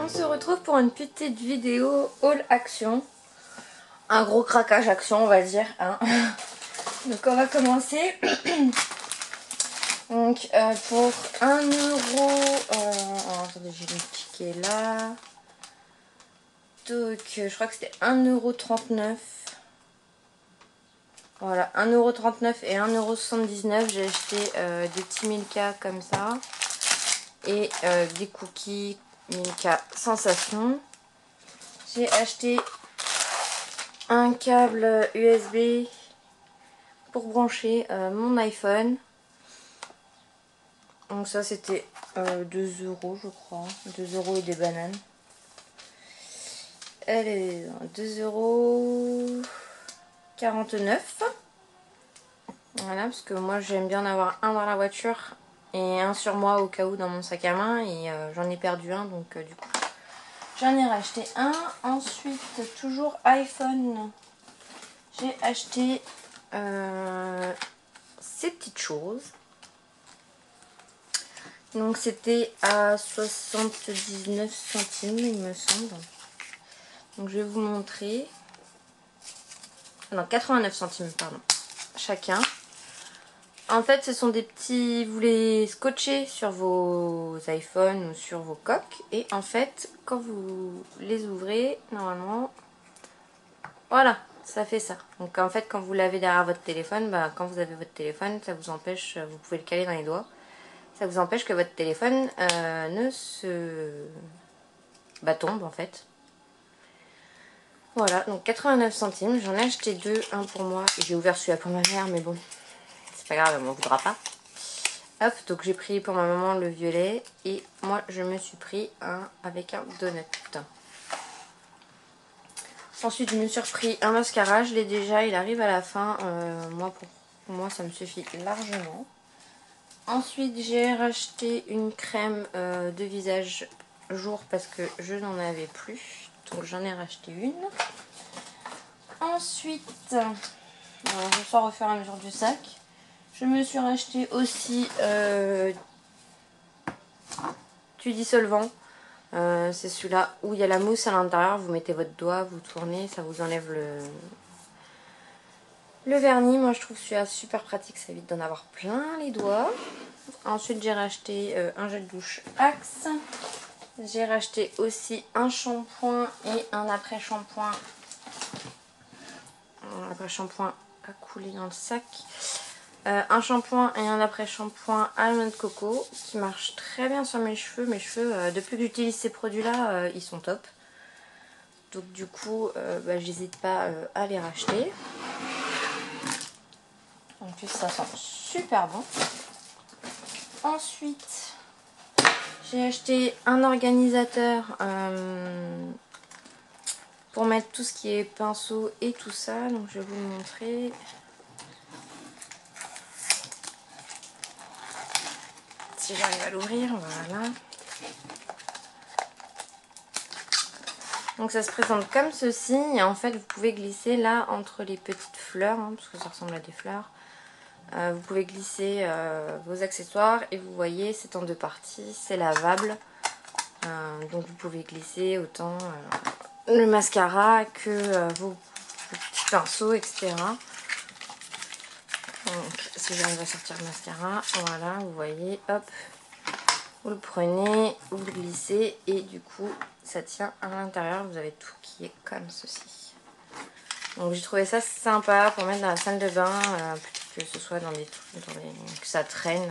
On se retrouve pour une petite vidéo haul action. Un gros craquage action, on va dire. Hein. Donc on va commencer. Donc pour 1 euro... attendez, j'ai le ticket là. Donc je crois que c'était 1,39 €. Voilà, 1,39 € et 1,79 €. J'ai acheté des petits Milka comme ça. Et des cookies Milka Sensation. J'ai acheté un câble USB pour brancher mon iPhone. Donc ça c'était 2 € je crois. 2 € et des bananes. Elle est 2,49 €. Voilà, parce que moi j'aime bien en avoir un dans la voiture et un sur moi au cas où dans mon sac à main. Et j'en ai perdu un, donc du coup j'en ai racheté un. Ensuite, toujours iPhone, j'ai acheté ces petites choses. Donc c'était à 79 centimes il me semble. Donc je vais vous montrer. Non, 89 centimes pardon, chacun. En fait ce sont des petits, vous les scotchez sur vos iPhones ou sur vos coques. Et en fait quand vous les ouvrez, normalement, voilà, ça fait ça. Donc en fait quand vous l'avez derrière votre téléphone, bah, quand vous avez votre téléphone, ça vous empêche, vous pouvez le caler dans les doigts. Ça vous empêche que votre téléphone ne se... tombe en fait. Voilà, donc 89 centimes. J'en ai acheté deux, un pour moi. J'ai ouvert celui-là pour ma mère, mais bon, c'est pas grave, elle m'en voudra pas. Hop, donc j'ai pris pour ma maman le violet. Et moi, je me suis pris un avec un donut. Ensuite, je me suis repris un mascara. Je l'ai déjà, il arrive à la fin. Pour moi, ça me suffit largement. Ensuite, j'ai racheté une crème de visage jour parce que je n'en avais plus. Donc, j'en ai racheté une. Ensuite, je sors au fur et à mesure du sac. Je me suis racheté aussi du dissolvant. C'est celui-là où il y a la mousse à l'intérieur. Vous mettez votre doigt, vous tournez, ça vous enlève le vernis. Moi, je trouve celui-là super pratique. Ça évite d'en avoir plein les doigts. Ensuite, j'ai racheté un gel douche Axe. J'ai racheté aussi un shampoing et un après-shampoing. Un après-shampoing à couler dans le sac. Un shampoing et un après-shampoing almond coco qui marche très bien sur mes cheveux. Mes cheveux, depuis que j'utilise ces produits-là, ils sont top. Donc du coup, j'hésite pas à les racheter. En plus, ça sent super bon. Ensuite, j'ai acheté un organisateur pour mettre tout ce qui est pinceau et tout ça. Donc je vais vous le montrer. Si j'arrive à l'ouvrir, voilà. Donc ça se présente comme ceci. Et en fait, vous pouvez glisser là entre les petites fleurs, hein, parce que ça ressemble à des fleurs. Vous pouvez glisser vos accessoires et vous voyez, c'est en deux parties. C'est lavable. Donc vous pouvez glisser autant le mascara que vos petits pinceaux, etc. Donc si j'arrive à sortir le mascara, voilà, vous voyez, hop, vous le prenez, vous le glissez et du coup ça tient à l'intérieur. Vous avez tout qui est comme ceci. Donc j'ai trouvé ça sympa pour mettre dans la salle de bain, plutôt que ce soit dans des trucs, que ça traîne.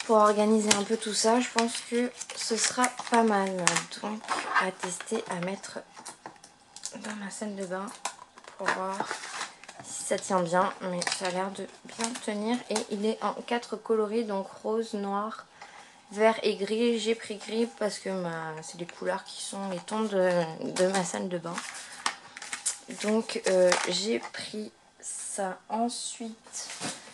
Pour organiser un peu tout ça, je pense que ce sera pas mal. Donc à tester, à mettre dans ma salle de bain pour voir si ça tient bien. Mais ça a l'air de bien tenir. Et il est en 4 coloris, donc rose, noir, vert et gris. J'ai pris gris parce que c'est les couleurs qui sont les tons de ma salle de bain. Donc j'ai pris ça. Ensuite,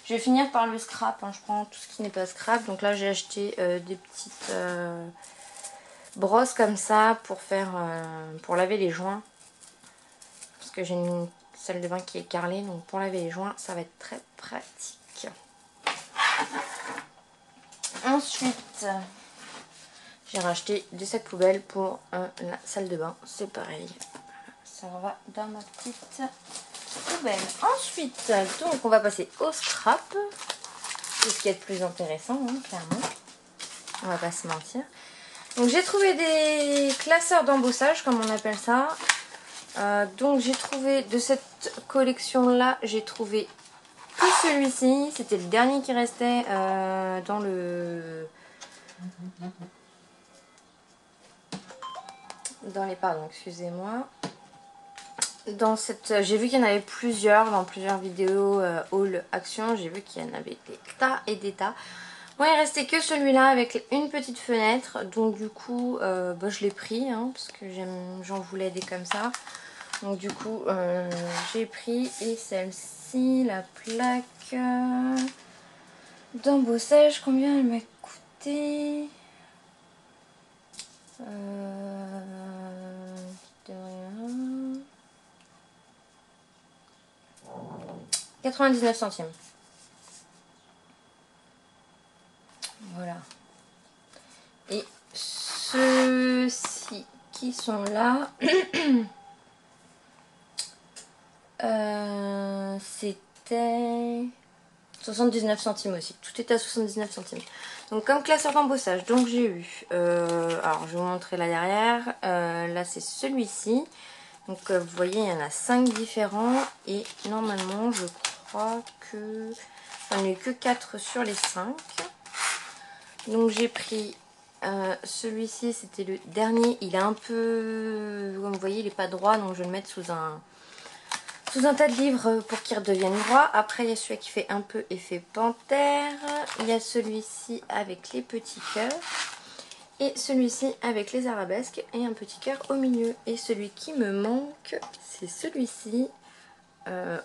je vais finir par le scrap, hein. Je prends tout ce qui n'est pas scrap. Donc là j'ai acheté des petites brosses comme ça pour pour laver les joints. Parce que j'ai une salle de bain qui est carrelée. Donc pour laver les joints ça va être très pratique. Ensuite J'ai racheté des sacs poubelles pour la salle de bain. C'est pareil. Ça va dans ma petite poubelle. Ensuite, donc on va passer au scrap. C'est ce qui est le plus intéressant, hein, clairement. On va pas se mentir. Donc j'ai trouvé des classeurs d'embossage, comme on appelle ça. Donc j'ai trouvé de cette collection là, j'ai trouvé que celui-ci. C'était le dernier qui restait dans le... Pardon, excusez-moi. Dans cette, j'ai vu qu'il y en avait plusieurs dans plusieurs vidéos haul action. J'ai vu qu'il y en avait des tas et des tas. Moi il restait que celui-là avec une petite fenêtre. Donc du coup je l'ai pris hein, parce que j'en voulais des comme ça. Donc du coup j'ai pris. Et celle-ci, la plaque d'embossage, combien elle m'a coûté? De rien. 99 centimes. Voilà. Et ceux-ci qui sont là, c'était 79 centimes aussi. Tout était à 79 centimes. Donc comme classeur d'embossage, donc j'ai eu, alors je vais vous montrer là derrière, là c'est celui-ci. Donc vous voyez il y en a 5 différents et normalement je crois que j'en ai eu que 4 sur les 5. Donc j'ai pris celui-ci, c'était le dernier, il est un peu, comme vous voyez il n'est pas droit, donc je vais le mettre sous un tas de livres pour qu'il redevienne droit. Après il y a celui qui fait un peu effet panthère, il y a celui-ci avec les petits cœurs et celui-ci avec les arabesques et un petit cœur au milieu. Et celui qui me manque c'est celui-ci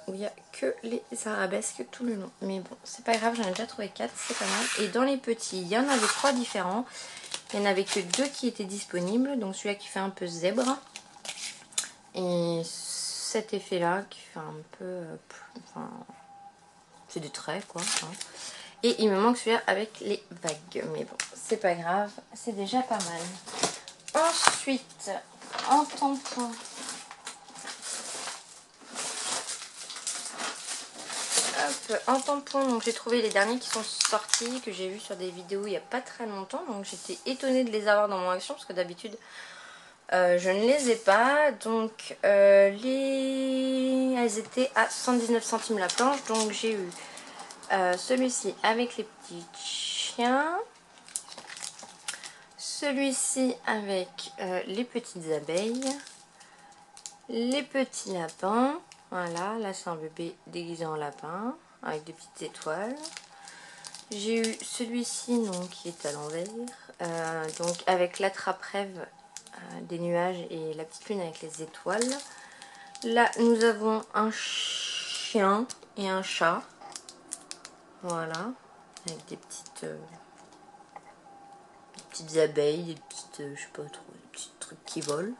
où il n'y a que les arabesques tout le long. Mais bon, c'est pas grave, j'en ai déjà trouvé 4, c'est pas mal. Et dans les petits, il y en avait 3 différents. Il n'y en avait que 2 qui étaient disponibles. Donc celui-là qui fait un peu zèbre. Et cet effet-là qui fait un peu... enfin, c'est des traits quoi. Hein. Et il me manque celui-là avec les vagues. Mais bon, c'est pas grave, c'est déjà pas mal. Ensuite, en tampon... Hop, en tampon, donc j'ai trouvé les derniers qui sont sortis, que j'ai vu sur des vidéos il n'y a pas très longtemps. Donc j'étais étonnée de les avoir dans mon action, parce que d'habitude je ne les ai pas. Donc elles étaient à 79 centimes la planche. Donc j'ai eu celui-ci avec les petits chiens. Celui-ci avec les petites abeilles. Les petits lapins. Voilà, là c'est un bébé déguisé en lapin avec des petites étoiles. J'ai eu celui-ci qui est à l'envers, donc avec l'attrape-rêve des nuages et la petite lune avec les étoiles. Là nous avons un chien et un chat, voilà, avec des petites abeilles, des petites, je sais pas trop, des petits trucs qui volent.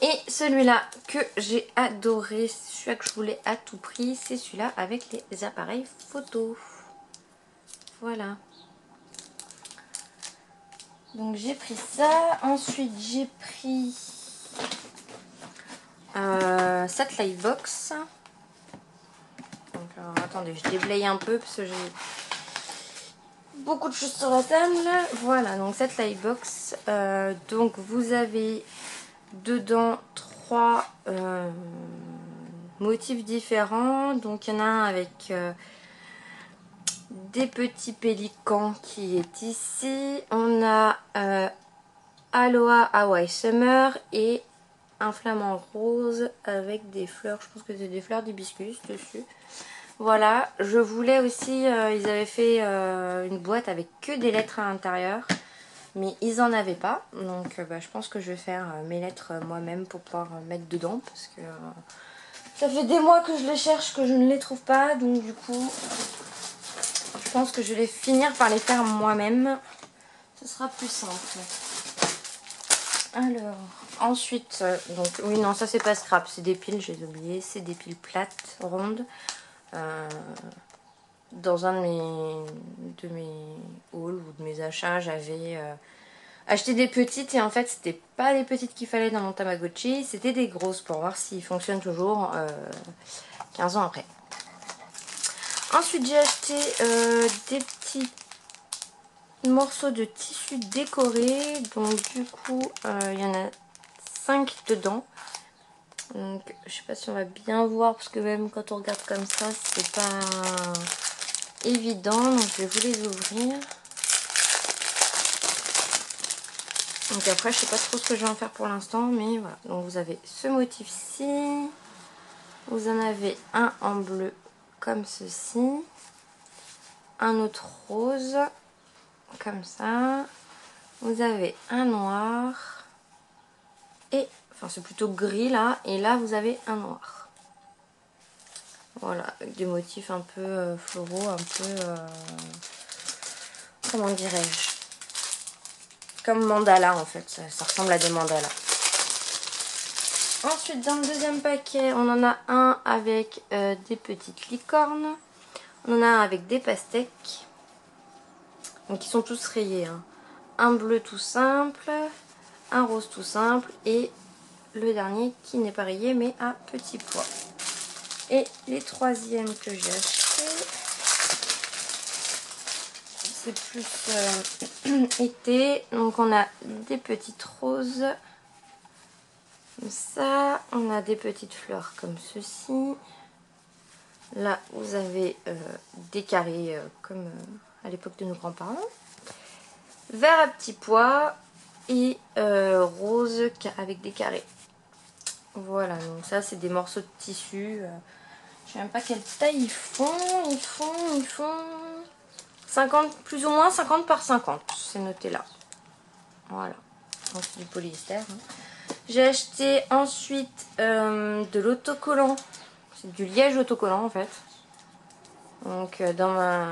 Et celui-là que j'ai adoré, celui-là que je voulais à tout prix, c'est celui-là avec les appareils photo. Voilà. Donc j'ai pris ça. Ensuite j'ai pris cette Livebox. Donc alors, attendez, je déblaye un peu parce que j'ai beaucoup de choses sur la table. Voilà, donc cette Livebox. Donc vous avez dedans 3 motifs différents. Donc il y en a un avec des petits pélicans qui est ici. On a Aloha Hawaii Summer et un flamant rose avec des fleurs. Je pense que c'est des fleurs d'hibiscus dessus. Voilà, je voulais aussi, ils avaient fait une boîte avec que des lettres à l'intérieur. Mais ils en avaient pas. Donc je pense que je vais faire mes lettres moi-même pour pouvoir mettre dedans. Parce que ça fait des mois que je les cherche, que je ne les trouve pas. Donc du coup, je pense que je vais finir par les faire moi-même. Ce sera plus simple. Alors, ensuite, donc oui, non, ça c'est pas scrap, c'est des piles, j'ai oublié. C'est des piles plates, rondes. Dans un de mes hauls ou de mes achats, j'avais acheté des petites et en fait c'était pas les petites qu'il fallait dans mon Tamagotchi, c'était des grosses pour voir s'ils fonctionnent toujours 15 ans après. Ensuite j'ai acheté des petits morceaux de tissu décoré, donc du coup il y en a 5 dedans. Donc je sais pas si on va bien voir parce que même quand on regarde comme ça c'est pas évident, donc je vais vous les ouvrir. Donc après je sais pas trop ce que je vais en faire pour l'instant, mais voilà. Donc vous avez ce motif-ci, vous en avez un en bleu comme ceci, un autre rose comme ça, vous avez un noir et enfin c'est plutôt gris là, et là vous avez un noir. Voilà, avec des motifs un peu floraux, un peu comment dirais-je, comme mandala en fait, ça ressemble à des mandalas. Ensuite dans le deuxième paquet on en a un avec des petites licornes, on en a un avec des pastèques, donc ils sont tous rayés, hein. Un bleu tout simple, un rose tout simple et le dernier qui n'est pas rayé mais à petits pois. Et les troisièmes que j'ai achetés, c'est plus été, donc on a des petites roses comme ça, on a des petites fleurs comme ceci. Là vous avez des carrés comme à l'époque de nos grands-parents, vert à petits pois et rose avec des carrés. Voilà, donc ça c'est des morceaux de tissu. Je sais même pas quelle taille ils font. Ils font 50, plus ou moins 50 par 50. C'est noté là. Voilà. Donc c'est du polyester. Hein. J'ai acheté ensuite de l'autocollant. C'est du liège autocollant en fait. Donc dans ma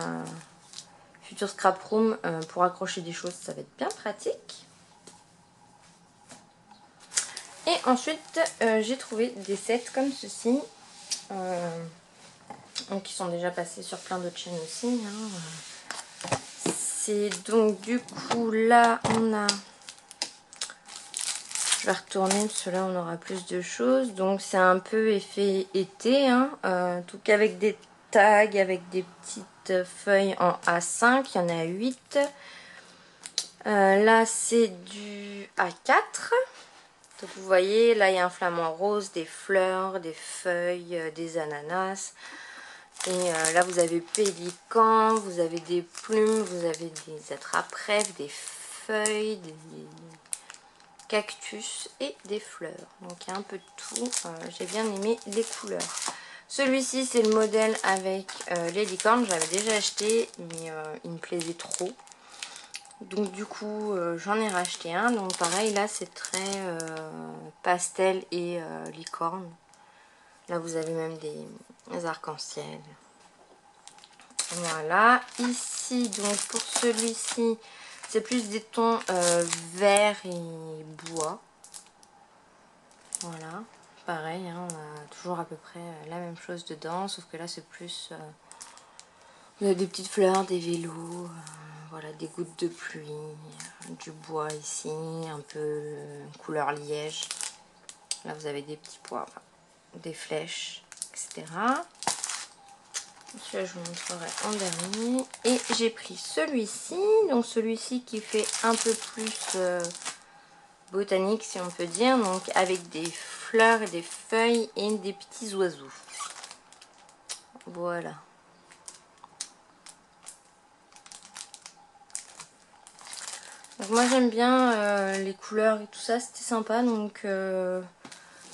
future scrap room pour accrocher des choses, ça va être bien pratique. Et ensuite j'ai trouvé des sets comme ceci. Donc qui sont déjà passés sur plein d'autres chaînes aussi. Hein. C'est donc du coup là on a... Je vais retourner parce que là on aura plus de choses. Donc c'est un peu effet été. Hein. Tout qu'avec des tags, avec des petites feuilles en A5. Il y en a 8. Là c'est du A4. Donc vous voyez, là il y a un flamant rose, des fleurs, des feuilles, des ananas. Et là vous avez pélican, vous avez des plumes, vous avez des attrape-rêves, des feuilles, des cactus et des fleurs. Donc il y a un peu de tout. J'ai bien aimé les couleurs. Celui-ci c'est le modèle avec les licornes. J'avais déjà acheté mais il me plaisait trop. Donc du coup j'en ai racheté un. Donc pareil là c'est très pastel et licorne. Là vous avez même des arcs-en-ciel. Voilà. Ici donc pour celui-ci c'est plus des tons vert et bois. Voilà. Pareil hein, on a toujours à peu près la même chose dedans. Sauf que là c'est plus des petites fleurs, des vélos. Voilà, des gouttes de pluie, du bois ici, un peu couleur liège. Là vous avez des petits pois, enfin, des flèches, etc. Celui-là je vous montrerai en dernier. Et j'ai pris celui-ci, donc celui-ci qui fait un peu plus botanique si on peut dire, donc avec des fleurs et des feuilles et des petits oiseaux. Voilà. Donc moi j'aime bien les couleurs et tout ça, c'était sympa, donc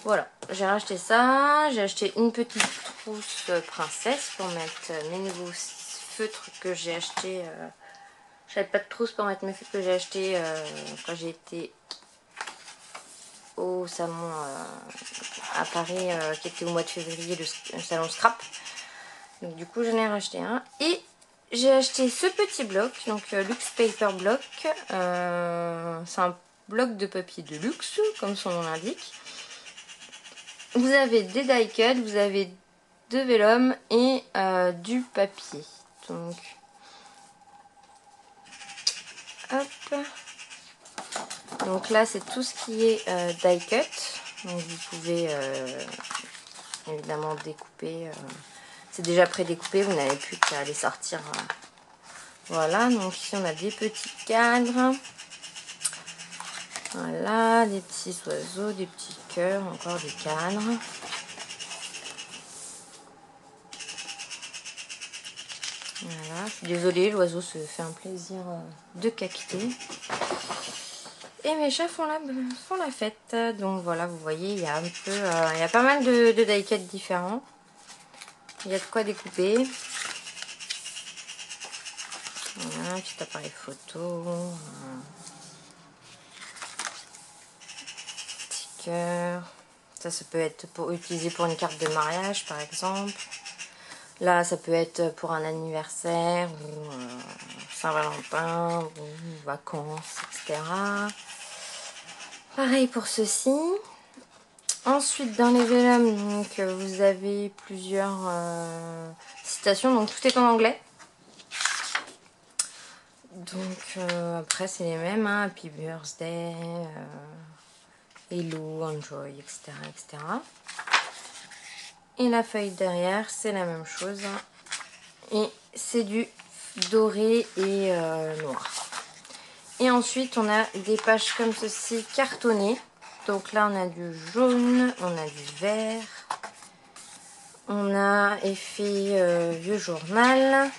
voilà, j'ai racheté ça. J'ai acheté une petite trousse princesse pour mettre mes nouveaux feutres que j'ai acheté. J'avais pas de trousse pour mettre mes feutres que j'ai acheté quand j'ai été au salon à Paris qui était au mois de février, le salon Scrap. Donc du coup j'en ai racheté un. Et j'ai acheté ce petit bloc, donc Luxe Paper Block. C'est un bloc de papier de luxe, comme son nom l'indique. Vous avez des die cuts, vous avez de vélum et du papier. Donc, hop. Donc là c'est tout ce qui est die cut. Donc vous pouvez évidemment découper. C'est déjà pré-découpé, vous n'avez plus qu'à les sortir. Voilà, donc ici on a des petits cadres. Voilà, des petits oiseaux, des petits cœurs, encore des cadres. Voilà, je suis désolée, l'oiseau se fait un plaisir de cacter. Et mes chats font la fête. Donc voilà, vous voyez, il y a un peu, il y a pas mal de die-cut différents. Il y a de quoi découper. Voilà, un petit appareil photo. Petit cœur. Ça peut être utilisé pour une carte de mariage, par exemple. Là, ça peut être pour un anniversaire, ou Saint-Valentin, ou vacances, etc. Pareil pour ceci. Ensuite, dans les vélums, donc, vous avez plusieurs citations. Donc, tout est en anglais. Donc, après, c'est les mêmes. Hein, Happy Birthday, Hello, Enjoy, etc., etc. Et la feuille derrière, c'est la même chose. Et c'est du doré et noir. Et ensuite, on a des pages comme ceci cartonnées. Donc là, on a du jaune, on a du vert. On a effet vieux journal.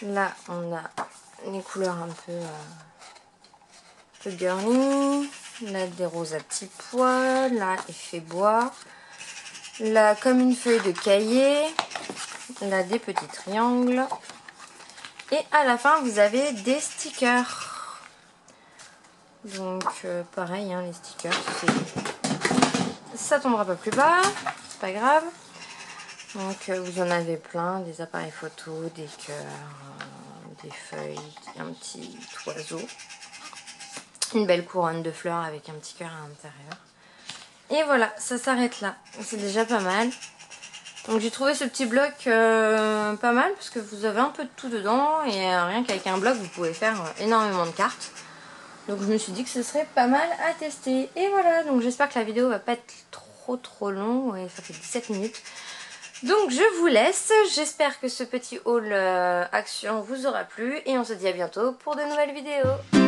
Là, on a les couleurs un peu girly. Là, des roses à petits pois. Là, effet bois. Là, comme une feuille de cahier. Là, des petits triangles. Et à la fin, vous avez des stickers. Donc, pareil, hein, les stickers, ça tombera pas plus bas. C'est pas grave. Donc, vous en avez plein. Des appareils photo, des cœurs, des feuilles, un petit oiseau. Une belle couronne de fleurs avec un petit cœur à l'intérieur. Et voilà, ça s'arrête là. C'est déjà pas mal. Donc j'ai trouvé ce petit bloc pas mal parce que vous avez un peu de tout dedans et rien qu'avec un bloc vous pouvez faire énormément de cartes. Donc je me suis dit que ce serait pas mal à tester. Et voilà, donc j'espère que la vidéo va pas être trop longue. Ouais, ça fait 17 minutes. Donc je vous laisse. J'espère que ce petit haul action vous aura plu et on se dit à bientôt pour de nouvelles vidéos.